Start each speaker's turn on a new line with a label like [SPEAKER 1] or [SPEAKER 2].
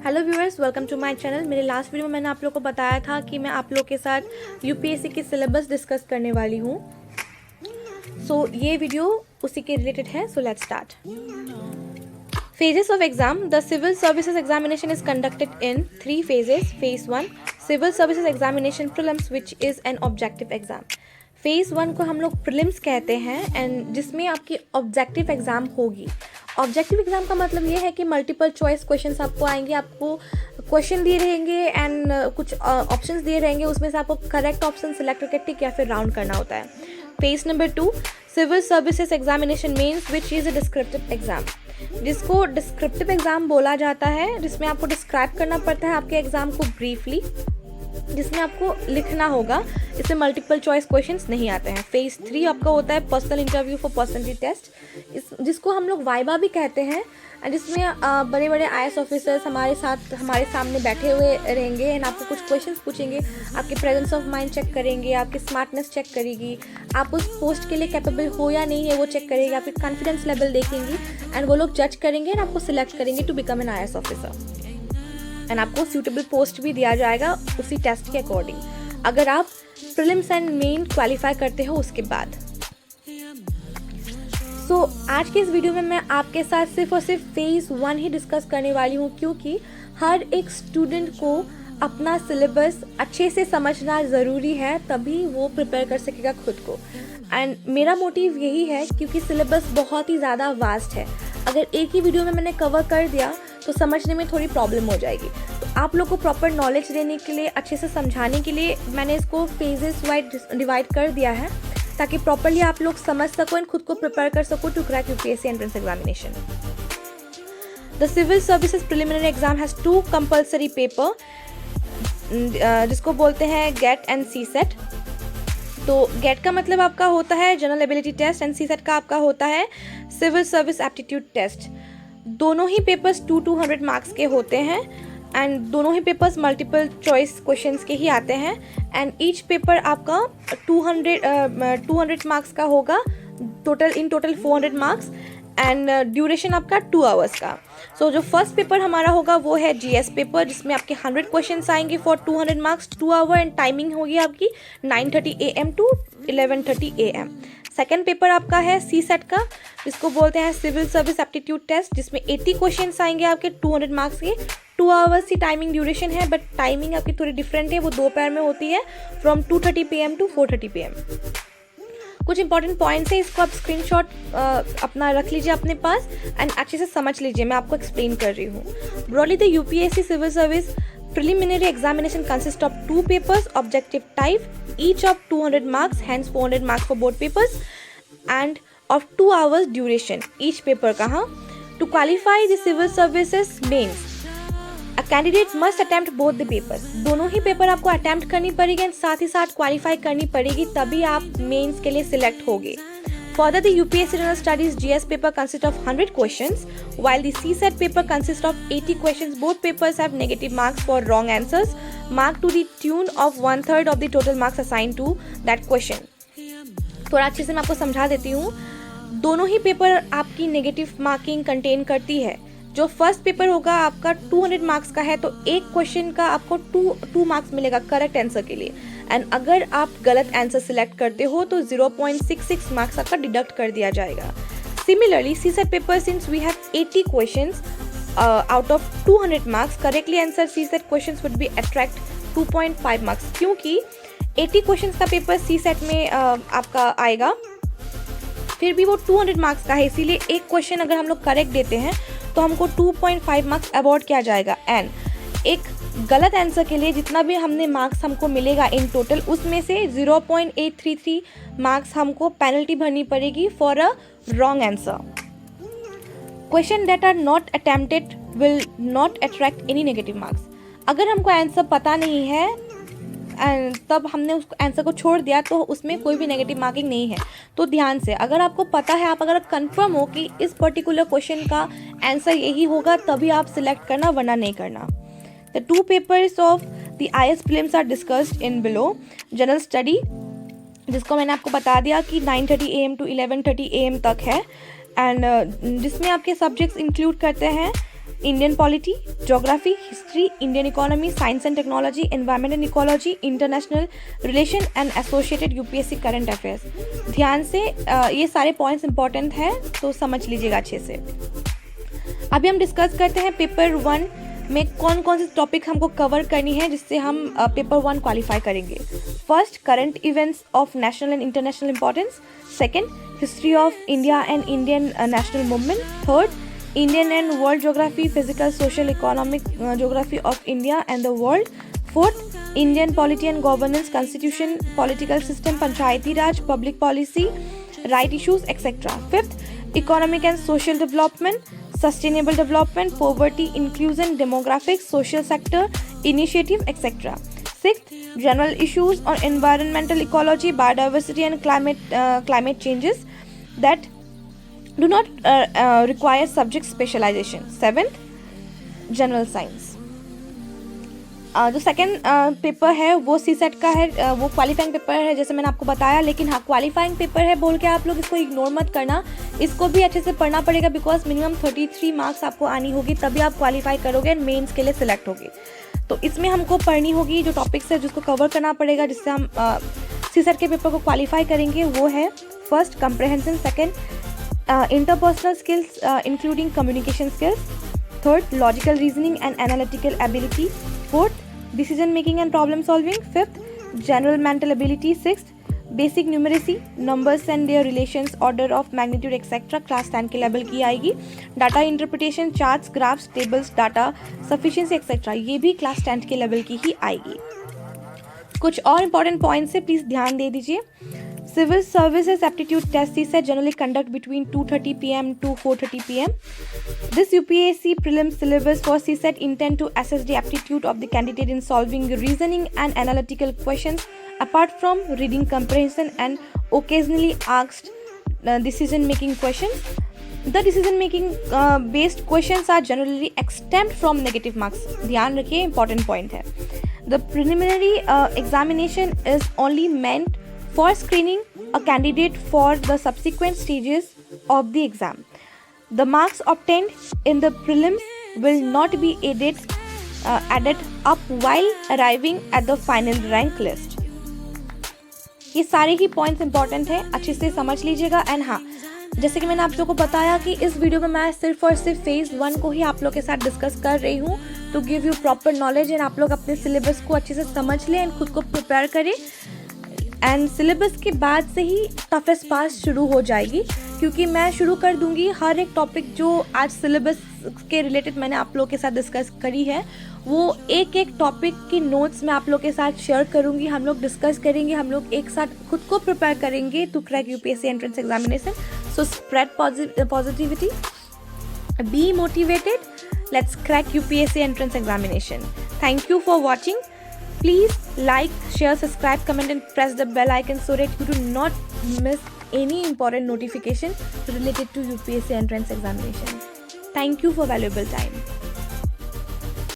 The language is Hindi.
[SPEAKER 1] Hello viewers, welcome to my channel. मेरे लास्ट वीडियो में मैंने आप लोग को बताया था कि मैं आप लोग के साथ यूपीएससी की सिलेबस डिस्कस करने वाली हूँ। ये वीडियो उसी के रिलेटेड है। So let's start. Phases of exam. The civil services examination is conducted in 3 phases. Phase 1, civil services examination prelims, which is an objective exam. Phase 1 को हम लोग prelims कहते हैं एंड जिसमें आपकी objective exam होगी। ऑब्जेक्टिव एग्जाम का मतलब ये है कि मल्टीपल चॉइस क्वेश्चंस आपको आएंगे, आपको क्वेश्चन दिए रहेंगे एंड कुछ ऑप्शंस दिए रहेंगे, उसमें से आपको करेक्ट ऑप्शन सिलेक्ट करके टिक या फिर राउंड करना होता है। Phase number 2, civil services examination means which is a descriptive exam, जिसको डिस्क्रिप्टिव एग्जाम बोला जाता है, जिसमें आपको डिस्क्राइब करना पड़ता है आपके एग्जाम को ब्रीफली, जिसमें आपको लिखना होगा। इसमें मल्टीपल चॉइस क्वेश्चंस नहीं आते हैं। फेज 3 आपका होता है personal interview for personality test, जिसको हम लोग वाइवा भी कहते हैं, जिसमें बड़े बड़े आईएएस ऑफिसर्स हमारे सामने बैठे हुए रहेंगे एंड आपको कुछ क्वेश्चंस पूछेंगे, आपके प्रेजेंस ऑफ माइंड चेक करेंगे, आपकी स्मार्टनेस चेक करेगी, आप उस पोस्ट के लिए कैपेबल हो या नहीं है वो चेक करेगी, आपकी कॉन्फिडेंस लेवल देखेंगी एंड वो लोग जज करेंगे एंड आपको सिलेक्ट करेंगे to become an IAS officer and आपको सूटेबल पोस्ट भी दिया जाएगा उसी टेस्ट के अकॉर्डिंग, अगर आप प्रीलिम्स एंड मेन क्वालिफाई करते हो उसके बाद। आज के इस वीडियो में मैं आपके साथ सिर्फ और सिर्फ फेज 1 ही डिस्कस करने वाली हूँ, क्योंकि हर एक स्टूडेंट को अपना सिलेबस अच्छे से समझना ज़रूरी है, तभी वो प्रिपेयर कर सकेगा खुद को। एंड मेरा मोटिव यही है, क्योंकि सिलेबस बहुत ही ज़्यादा वास्ट है, अगर एक ही वीडियो में मैंने कवर कर दिया तो समझने में थोड़ी प्रॉब्लम हो जाएगी। तो आप लोग को प्रॉपर नॉलेज देने के लिए, अच्छे से समझाने के लिए मैंने इसको फेजेस वाइज डिवाइड कर दिया है, ताकि प्रॉपरली आप लोग समझ सको एंड खुद को प्रिपेयर कर सको to crack UPSC entrance examination. The civil services preliminary exam has 2 compulsory paper, जिसको बोलते हैं गेट एंड सी सेट। तो गेट का मतलब आपका होता है general ability test and CSAT का आपका होता है सिविल सर्विस एप्टीट्यूड टेस्ट। दोनों ही पेपर्स 200 मार्क्स के होते हैं एंड दोनों ही पेपर्स मल्टीपल चॉइस क्वेश्चंस के ही आते हैं एंड ईच पेपर आपका 200 मार्क्स का होगा, in total 400 marks and duration आपका 2 आवर्स का। जो फर्स्ट पेपर हमारा होगा वो है जीएस पेपर, जिसमें आपके 100 क्वेश्चंस आएंगे for 200 marks, 2 hour and timing होगी आपकी 9:30 AM to 11:30 AM। Second paper आपका है सी सेट का, जिसको बोलते हैं सिविल सर्विस एप्टीट्यूड टेस्ट, जिसमें 80 क्वेश्चंस आएंगे आपके 200 मार्क्स के, 2 आवर्स की टाइमिंग ड्यूरेशन है, बट टाइमिंग आपकी थोड़ी डिफरेंट है, वो दोपहर में होती है फ्रॉम 2:30 PM टू 4:30 PM। कुछ इंपॉर्टेंट पॉइंट्स है, इसको आप स्क्रीनशॉट अपना रख लीजिए अपने पास एंड अच्छे से समझ लीजिए, मैं आपको एक्सप्लेन कर रही हूँ। Broadly the UPSC civil service preliminary examination consists of 2 papers, objective type, each of 200 marks, hence 400 marks for both papers, and of 2 hours duration each paper का। हाँ, to qualify the civil services mains, a candidate must attempt both the papers। दोनों ही पेपर आपको अटैम्प्ट करनी पड़ेगी एंड साथ ही साथ क्वालिफाई करनी पड़ेगी, तभी आप मेंस के लिए सिलेक्ट होगे। Further, the UPSC General Studies GS paper consists of 100 questions, while the CSET paper consists of 80 questions. Both papers have negative marks for wrong answers, marked to the tune of 1/3 of the total marks assigned to that question. थोड़ा अच्छे से मैं आपको समझा देती हूँ। दोनों ही पेपर आपकी नेगेटिव मार्किंग कंटेन करती है। जो फर्स्ट पेपर होगा आपका 200 मार्क्स का है, तो एक क्वेश्चन का आपको 2 मार्क्स मिलेगा करेक्ट आंसर के लिए, एंड अगर आप गलत आंसर सिलेक्ट करते हो तो 0.66 मार्क्स आपका डिडक्ट कर दिया जाएगा। Similarly CSAT paper, since we have 80 questions out of 200 marks, correctly answer CSAT questions would be attract 2.5 marks, क्योंकि 80 क्वेश्चंस का पेपर सी सेट में आपका आएगा, फिर भी वो 200 मार्क्स का है, इसीलिए एक क्वेश्चन अगर हम लोग करेक्ट देते हैं तो हमको 2.5 मार्क्स अवॉर्ड किया जाएगा एंड एक गलत आंसर के लिए जितना भी हमने मार्क्स हमको मिलेगा इन टोटल, उसमें से 0.833 मार्क्स हमको पेनल्टी भरनी पड़ेगी for a wrong answer. Question that are not attempted will not attract any negative marks. अगर हमको आंसर पता नहीं है तब हमने उस आंसर को छोड़ दिया तो उसमें कोई भी नेगेटिव मार्किंग नहीं है। तो ध्यान से, अगर आपको पता है, आप अगर कंफर्म हो कि इस पर्टिकुलर क्वेश्चन का आंसर यही होगा, तभी आप सिलेक्ट करना, वरना नहीं करना। The 2 papers of the IAS prelims are discussed in below. General study, जिसको मैंने आपको बता दिया कि 9:30 AM टू 11:30 AM तक है एंड जिसमें आपके सब्जेक्ट्स इंक्लूड करते हैं Indian polity, geography, history, Indian economy, science and technology, environment and ecology, international relation and associated UPSC current affairs. ध्यान से ये सारे पॉइंट्स इंपॉर्टेंट हैं, तो समझ लीजिएगा अच्छे से. अभी हम डिस्कस करते हैं पेपर 1 में कौन कौन से टॉपिक हमको कवर करनी है जिससे हम पेपर 1 क्वालिफाई करेंगे. First, current events of national and international importance. Second, history of India and Indian national movement. Third, Indian and world geography, physical, social, economic geography of India and the world. Fourth, Indian polity and governance, constitution, political system, panchayati raj, public policy, right issues, etc. Fifth, economic and social development, sustainable development, poverty, inclusion, demographics, social sector, initiative, etc. Sixth, general issues on environmental ecology, biodiversity and climate changes that do not require subject specialization. Seventh, general science. जो सेकेंड पेपर है वो सीसेट का है, वो क्वालिफाइंग पेपर है जैसे मैंने आपको बताया. लेकिन हाँ, क्वालिफाइंग पेपर है बोल के आप लोग इसको इग्नोर मत करना, इसको भी अच्छे से पढ़ना पड़ेगा बिकॉज मिनिमम 33 मार्क्स आपको आनी होगी, तभी आप क्वालिफाई करोगे एंड मेंस के लिए सिलेक्ट होगे. तो इसमें हमको पढ़नी होगी जो टॉपिक्स है जिसको कवर करना पड़ेगा जिससे हम सीसेट के पेपर को क्वालिफाई करेंगे. वो है first, comprehension. Second, interpersonal skills including communication skills. Third, logical reasoning and analytical ability. Fourth, decision making and problem solving. Fifth, general mental ability. Sixth, basic numeracy, numbers and their relations, order of magnitude etc. Class 10 के लेवल की आएगी. Data interpretation, charts, graphs, tables, data sufficiency etcetera, ये भी क्लास 10 के लेवल की ही आएगी. कुछ और इंपॉर्टेंट पॉइंट्स है, प्लीज़ ध्यान दे दीजिए. Civil Services Aptitude Test CSAT generally conduct between 2:30 p.m. to 4:30 p.m. This UPSC prelims syllabus for CSAT intend to assess the aptitude of the candidate in solving reasoning and analytical questions apart from reading comprehension and occasionally asked decision-making questions. The decision-making based questions are generally exempt from negative marks. ध्यान रखिए, important point है. The preliminary examination is only meant for screening a candidate for the subsequent stages of the exam. The marks obtained in the prelims will not be added up while arriving at the final rank list. ये सारे ही पॉइंट्स इंपॉर्टेंट हैं, अच्छे से समझ लीजिएगा. एंड हाँ, जैसे कि मैंने आप लोगों को बताया कि इस वीडियो में मैं सिर्फ और सिर्फ फेज़ 1 को ही आप लोग के साथ डिस्कस कर रही हूँ to give you proper knowledge and आप लोग अपने सिलेबस को अच्छे से समझ लें एंड खुद को प्रिपेयर करें. एंड सिलेबस के बाद से ही टफेस्ट पार्ट शुरू हो जाएगी क्योंकि मैं शुरू कर दूंगी हर एक टॉपिक जो आज सिलेबस के रिलेटेड मैंने आप लोग के साथ डिस्कस करी है, वो एक एक टॉपिक की नोट्स मैं आप लोग के साथ शेयर करूंगी. हम लोग डिस्कस करेंगे, हम लोग एक साथ खुद को प्रिपेयर करेंगे to crack UPSC entrance examination. So spread positivity, be motivated, let's crack UPSC entrance examination. Thank you for watching. Please like, share, subscribe, comment and press the bell icon so that you do not miss any important notification related to UPSC entrance examination. Thank you for valuable time.